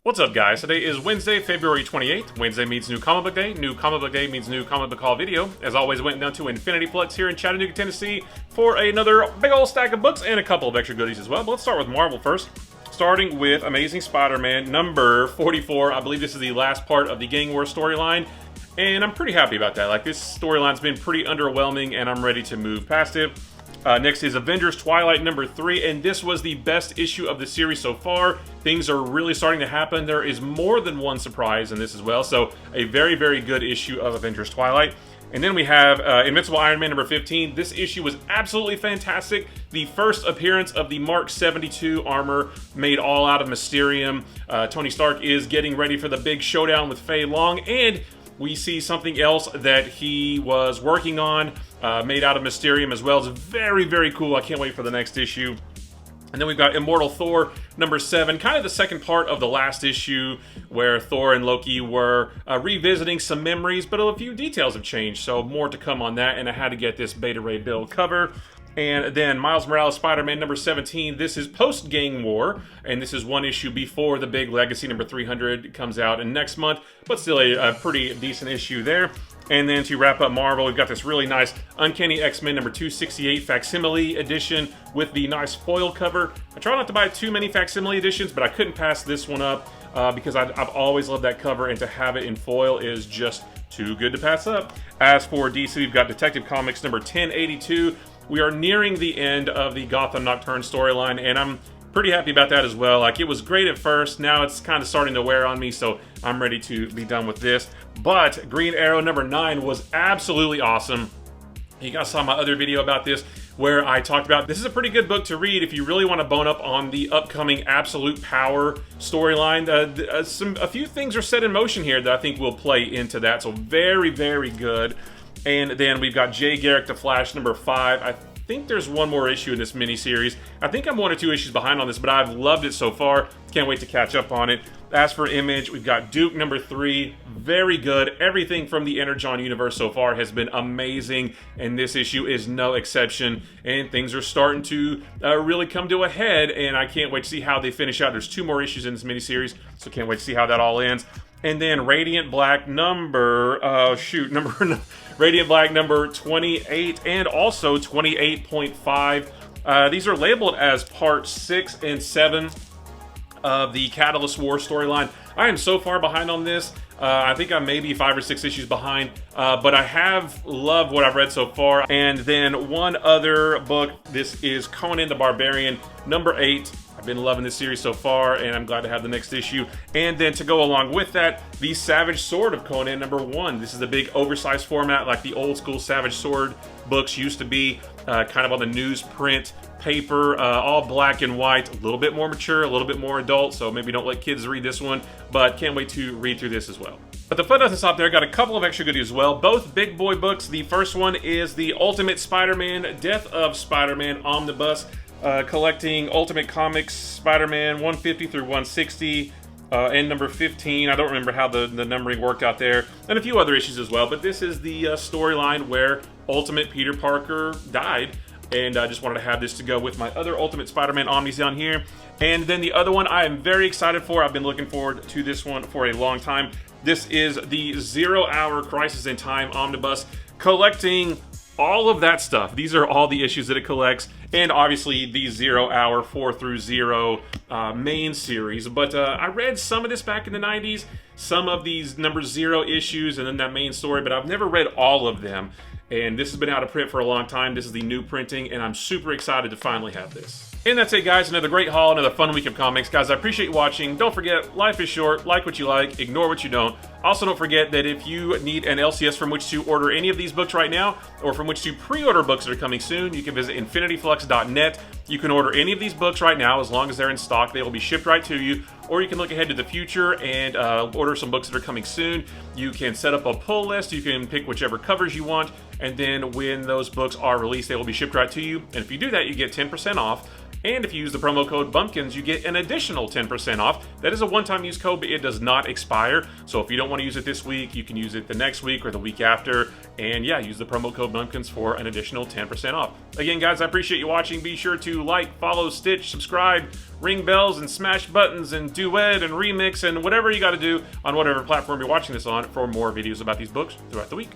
What's up, guys? Today is Wednesday, February 28th. Wednesday means New Comic Book Day. New Comic Book Day means New Comic Book Haul video. As always, went down to Infinity Flux here in Chattanooga, Tennessee for another big old stack of books and a couple of extra goodies as well. But let's start with Marvel first. Starting with Amazing Spider-Man number 44. I believe this is the last part of the Gang War storyline. And I'm pretty happy about that. Like, this storyline's been pretty underwhelming and I'm ready to move past it. Next is Avengers Twilight number 3, and this was the best issue of the series so far. Things are really starting to happen. There is more than one surprise in this as well, so a very, very good issue of Avengers Twilight. And then we have Invincible Iron Man number 15. This issue was absolutely fantastic. The first appearance of the Mark 72 armor made all out of Mysterium. Tony Stark is getting ready for the big showdown with Fei Long, and we see something else that he was working on, made out of Mysterium as well. It's very, very cool. I can't wait for the next issue. And then we've got Immortal Thor number 7, kind of the second part of the last issue where Thor and Loki were revisiting some memories, but a few details have changed, so more to come on that, and I had to get this Beta Ray Bill cover. And then Miles Morales Spider-Man number 17. This is post-Gang War, and this is one issue before the big Legacy number 300 comes out in next month, but still a pretty decent issue there. And then to wrap up Marvel, we've got this really nice Uncanny X-Men number 268 facsimile edition with the nice foil cover. I try not to buy too many facsimile editions, but I couldn't pass this one up because I've always loved that cover, and to have it in foil is just too good to pass up. As for DC, we've got Detective Comics number 1082. We are nearing the end of the Gotham Nocturne storyline, and I'm pretty happy about that as well. Like, it was great at first, now it's kind of starting to wear on me, so I'm ready to be done with this. But Green Arrow number 9 was absolutely awesome. You guys saw my other video about this, where I talked about this is a pretty good book to read if you really want to bone up on the upcoming Absolute Power storyline. A few things are set in motion here that I think will play into that, so very, very good. And then we've got Jay Garrick the Flash number 5. I think there's one more issue in this miniseries. I think I'm 1 or 2 issues behind on this, but I've loved it so far. Can't wait to catch up on it. As for Image, we've got Duke number 3. Very good. Everything from the Energon universe so far has been amazing, and this issue is no exception. And things are starting to really come to a head, and I can't wait to see how they finish out. There's 2 more issues in this miniseries, so can't wait to see how that all ends. And then Radiant Black number, Radiant Black number 28 and also 28.5. These are labeled as part 6 and 7 of the Catalyst War storyline. I am so far behind on this. I think I'm maybe 5 or 6 issues behind, but I have loved what I've read so far. And then one other book, this is Conan the Barbarian number 8. I've been loving this series so far, and I'm glad to have the next issue. And then to go along with that, the Savage Sword of Conan number 1. This is a big oversized format like the old school Savage Sword books used to be, kind of on the newsprint paper, all black and white, a little bit more mature, a little bit more adult, so maybe don't let kids read this one, but can't wait to read through this as well. But the fun doesn't stop there. Got a couple of extra goodies as well, both big boy books. The first one is the Ultimate Spider-Man Death of Spider-Man Omnibus, collecting Ultimate Comics Spider-Man 150 through 160, and number 15. I don't remember how the numbering worked out there, and a few other issues as well, but this is the storyline where Ultimate Peter Parker died, and I just wanted to have this to go with my other Ultimate Spider-Man Omnis down here. And then the other one I am very excited for. I've been looking forward to this one for a long time. This is the 0 Hour Crisis in Time Omnibus, collecting all of that stuff. These are all the issues that it collects, and obviously the 0 Hour 4 through 0 main series. But I read some of this back in the 90s, some of these number 0 issues, and then that main story, but I've never read all of them. And this has been out of print for a long time. This is the new printing, and I'm super excited to finally have this. And that's it, guys. Another great haul, another fun week of comics. Guys, I appreciate you watching. Don't forget, life is short. Like what you like, ignore what you don't. Also, don't forget that if you need an LCS from which to order any of these books right now, or from which to pre-order books that are coming soon, you can visit infinityflux.net. You can order any of these books right now. As long as they're in stock, they will be shipped right to you. Or you can look ahead to the future and order some books that are coming soon. You can set up a pull list. You can pick whichever covers you want. And then when those books are released, they will be shipped right to you. And if you do that, you get 10% off. And if you use the promo code BUMPKINS, you get an additional 10% off. That is a one-time use code, but it does not expire. So if you don't want to use it this week, you can use it the next week or the week after. And yeah, use the promo code BUMPKINS for an additional 10% off. Again, guys, I appreciate you watching. Be sure to like, follow, stitch, subscribe, ring bells and smash buttons and duet and remix and whatever you got to do on whatever platform you're watching this on for more videos about these books throughout the week.